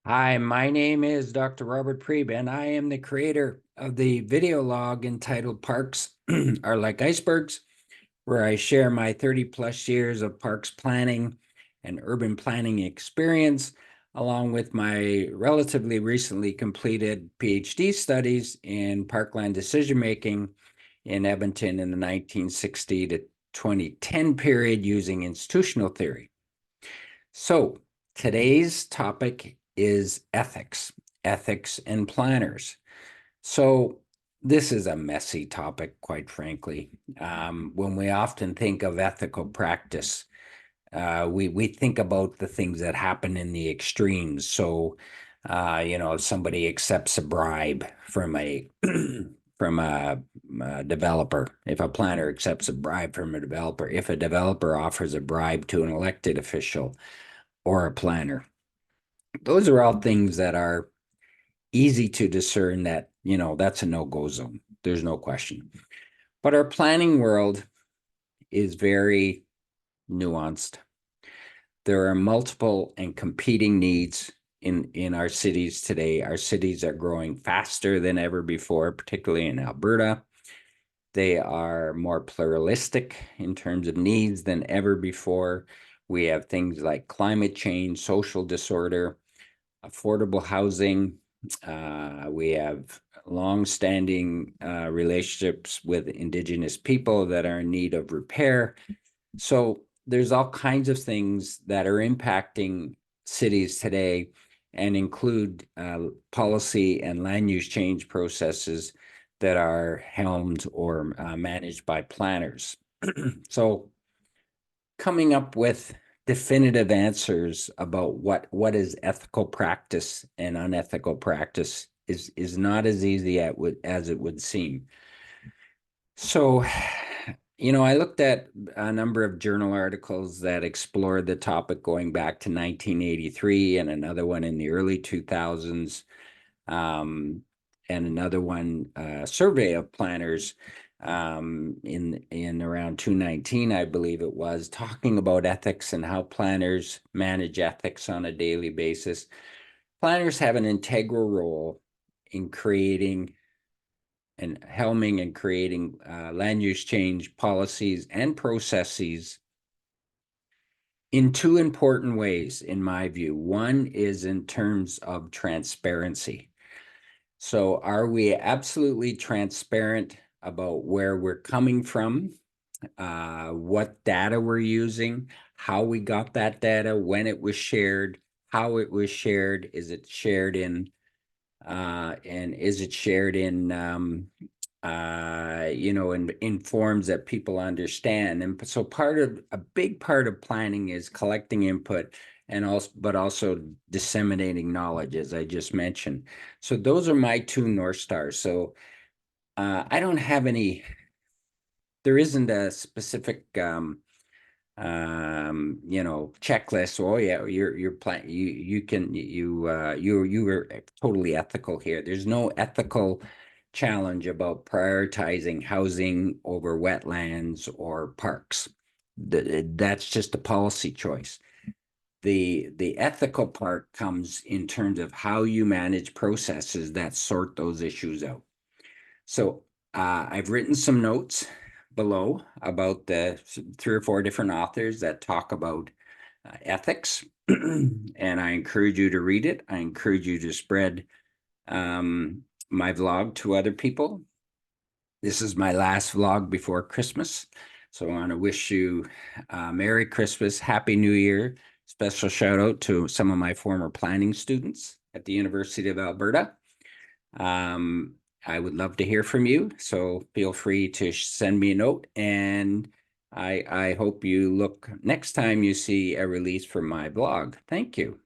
Hi, my name is Dr. Robert Priebe, and I am the creator of the video log entitled Parks Are Like Icebergs, where I share my 30 plus years of parks planning and urban planning experience, along with my relatively recently completed PhD studies in parkland decision making in Edmonton in the 1960 to 2010 period using institutional theory. So today's topic is ethics and planners. So this is a messy topic, quite frankly. When we often think of ethical practice, we think about the things that happen in the extremes. So, if somebody accepts a bribe from a from a developer, if a planner accepts a bribe from a developer, if a developer offers a bribe to an elected official or a planner. Those are all things that are easy to discern that, that's a no-go zone. There's no question. But our planning world is very nuanced. There are multiple and competing needs in our cities today. Our cities are growing faster than ever before, particularly in Alberta. They are more pluralistic in terms of needs than ever before. We have things like climate change, social disorder, affordable housing. We have long-standing relationships with Indigenous people that are in need of repair. So there's all kinds of things that are impacting cities today and include policy and land use change processes that are helmed or managed by planners. So coming up with definitive answers about what is ethical practice and unethical practice is not as easy as it would seem. So, I looked at a number of journal articles that explored the topic going back to 1983 and another one in the early 2000s, and another one, survey of planners in around 2019, I believe it was, talking about ethics and how planners manage ethics on a daily basis. Planners have an integral role in creating and helming and creating land use change policies and processes in two important ways, in my view. One is in terms of transparency. So are we absolutely transparent about where we're coming from, what data we're using, how we got that data, when it was shared, how it was shared, is it shared in and is it shared in in forms that people understand. And so a big part of planning is collecting input and also disseminating knowledge, as I just mentioned. So those are my two North Stars. So I don't have there isn't a specific checklist. Oh yeah, you're plan you are totally ethical here. There's no ethical challenge about prioritizing housing over wetlands or parks. That's just a policy choice. The ethical part comes in terms of how you manage processes that sort those issues out. So I've written some notes below about the three or four different authors that talk about ethics, and I encourage you to read it. I encourage you to spread my vlog to other people. This is my last vlog before Christmas, so I want to wish you Merry Christmas, Happy New Year. Special shout out to some of my former planning students at the University of Alberta. Um, I would love to hear from you, so feel free to send me a note, and I hope you look next time you see a release from my blog. Thank you.